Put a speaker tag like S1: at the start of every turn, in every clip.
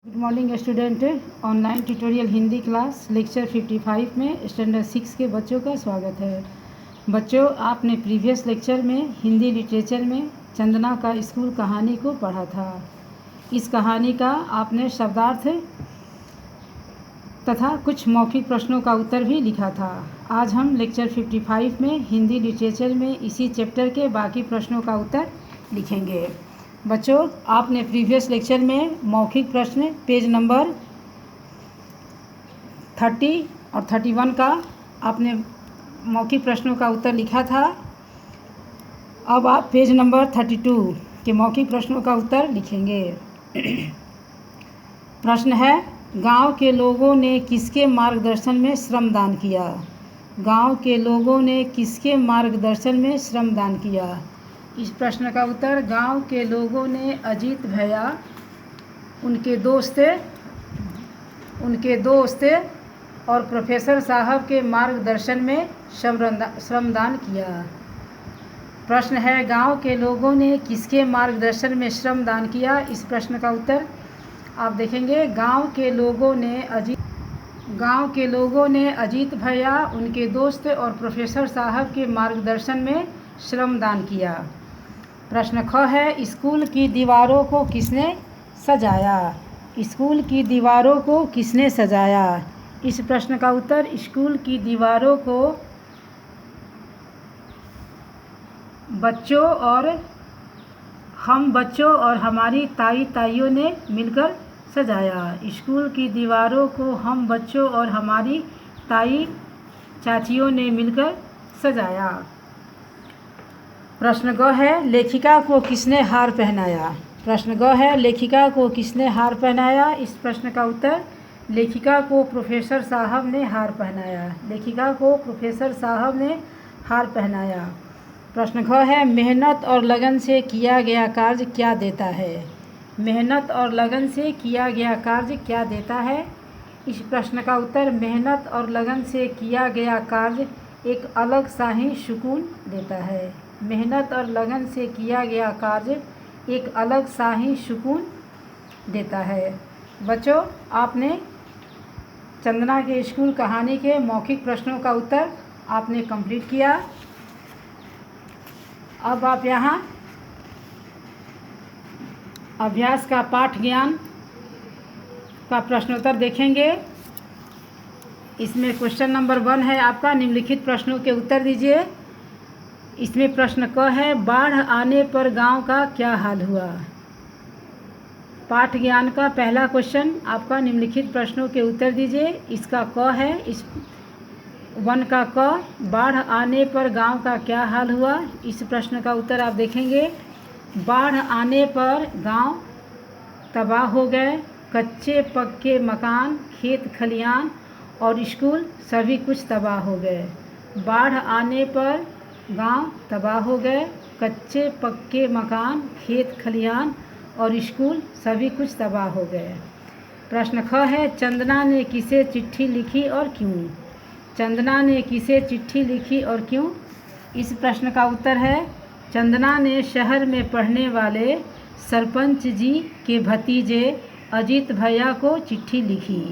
S1: Good morning student. Online tutorial Hindi class lecture 55 में standard 6 के बच्चों का स्वागत है। बच्चों, आपने प्रीवियस लेक्चर में हिंदी लिटरेचर में चंदना का स्कूल कहानी को पढ़ा था। इस कहानी का आपने शब्दार्थ तथा कुछ मौखिक प्रश्नों का उत्तर भी लिखा था। आज हम लेक्चर 55 में हिंदी लिटरेचर में इसी चैप्टर के बाकी प्रश्नों का उत्तर लिखेंगे। बच्चों, आपने प्रीवियस लेक्चर में मौखिक प्रश्न पेज नंबर 30 और 31 का आपने मौखिक प्रश्नों का उत्तर लिखा था। अब आप पेज नंबर 32 के मौखिक प्रश्नों का उत्तर लिखेंगे। प्रश्न है, गांव के लोगों ने किसके मार्गदर्शन में श्रमदान किया? गांव के लोगों ने किसके मार्गदर्शन में श्रमदान किया? इस प्रश्न का उत्तर, गांव के लोगों ने अजीत भैया, उनके दोस्त और प्रोफेसर साहब के मार्गदर्शन में श्रमदान किया। प्रश्न है, गांव के लोगों ने किसके मार्गदर्शन में श्रमदान किया? इस प्रश्न का उत्तर आप देखेंगे, गांव के लोगों ने अजीत भैया, उनके दोस्त और प्रोफेसर साहब के मार्गदर्शन में श्रमदान किया। प्रश्न ख है, स्कूल की दीवारों को किसने सजाया? स्कूल की दीवारों को किसने सजाया? इस प्रश्न का उत्तर, स्कूल की दीवारों को हम बच्चों और हमारी ताइयों ने मिलकर सजाया। स्कूल की दीवारों को हम बच्चों और हमारी चाचियों ने मिलकर सजाया। प्रश्न ग है, लेखिका को किसने हार पहनाया? प्रश्न ग है, लेखिका को किसने हार पहनाया? इस प्रश्न का उत्तर, लेखिका को प्रोफेसर साहब ने हार पहनाया। लेखिका को प्रोफेसर साहब ने हार पहनाया। प्रश्न घ है, मेहनत और लगन से किया गया कार्य क्या देता है? मेहनत और लगन से किया गया कार्य क्या देता है? इस प्रश्न का उत्तर, मेहनत और लगन से किया गया कार्य एक अलग सा ही सुकून देता है। मेहनत और लगन से किया गया कार्य एक अलग सा ही सुकून देता है। बच्चों, आपने चंदना के स्कूल कहानी के मौखिक प्रश्नों का उत्तर आपने कंप्लीट किया। अब आप यहाँ अभ्यास का पाठ ज्ञान का प्रश्नोत्तर देखेंगे। इसमें क्वेश्चन नंबर 1 है आपका, निम्नलिखित प्रश्नों के उत्तर दीजिए। इसमें प्रश्न क है, बाढ़ आने पर गांव का क्या हाल हुआ? पाठ ज्ञान का पहला क्वेश्चन आपका, निम्नलिखित प्रश्नों के उत्तर दीजिए। इसका क है, इस 1 का क, बाढ़ आने पर गांव का क्या हाल हुआ? इस प्रश्न का उत्तर आप देखेंगे, बाढ़ आने पर गांव तबाह हो गए। कच्चे पक्के मकान, खेत खलिहान और स्कूल सभी कुछ तबाह हो गए। बाढ़ आने पर गांव तबाह हो गए। कच्चे पक्के मकान, खेत खलिहान और स्कूल सभी कुछ तबाह हो गए। प्रश्न ख है, चंदना ने किसे चिट्ठी लिखी और क्यों? चंदना ने किसे चिट्ठी लिखी और क्यों? इस प्रश्न का उत्तर है, चंदना ने शहर में पढ़ने वाले सरपंच जी के भतीजे अजीत भैया को चिट्ठी लिखी,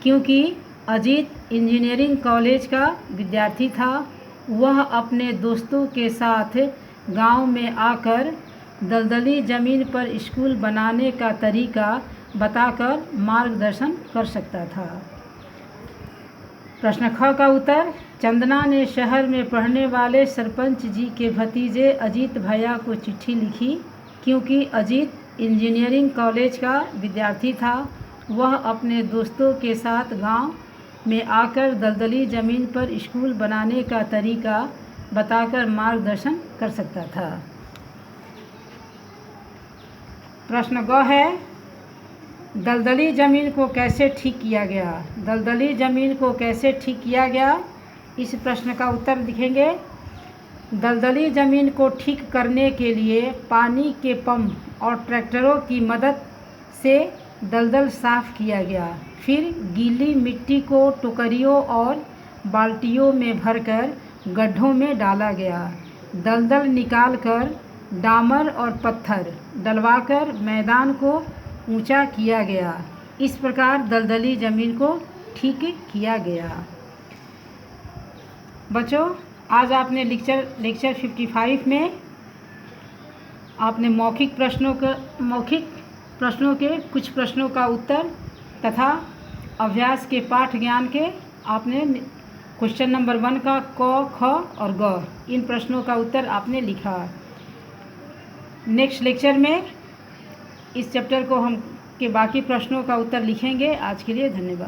S1: क्योंकि अजीत इंजीनियरिंग कॉलेज का विद्यार्थी था। वह अपने दोस्तों के साथ गांव में आकर दलदली ज़मीन पर स्कूल बनाने का तरीका बताकर मार्गदर्शन कर सकता था। प्रश्न ख का उत्तर, चंदना ने शहर में पढ़ने वाले सरपंच जी के भतीजे अजीत भैया को चिट्ठी लिखी, क्योंकि अजीत इंजीनियरिंग कॉलेज का विद्यार्थी था। वह अपने दोस्तों के साथ गांव में आकर दलदली ज़मीन पर स्कूल बनाने का तरीका बताकर मार्गदर्शन कर सकता था। प्रश्न ग है, दलदली ज़मीन को कैसे ठीक किया गया? दलदली ज़मीन को कैसे ठीक किया गया? इस प्रश्न का उत्तर लिखेंगे, दलदली ज़मीन को ठीक करने के लिए पानी के पंप और ट्रैक्टरों की मदद से दलदल साफ किया गया। फिर गीली मिट्टी को टोकरियों और बाल्टियों में भरकर गड्ढों में डाला गया। दलदल निकालकर डामर और पत्थर डलवाकर मैदान को ऊंचा किया गया। इस प्रकार दलदली ज़मीन को ठीक किया गया। बच्चों, आज आपने लेक्चर 55 में आपने मौखिक प्रश्नों के कुछ प्रश्नों का उत्तर तथा अभ्यास के पाठ ज्ञान के आपने क्वेश्चन नंबर 1 का क, ख और ग इन प्रश्नों का उत्तर आपने लिखा। नेक्स्ट लेक्चर में इस चैप्टर को हम के बाकी प्रश्नों का उत्तर लिखेंगे। आज के लिए धन्यवाद।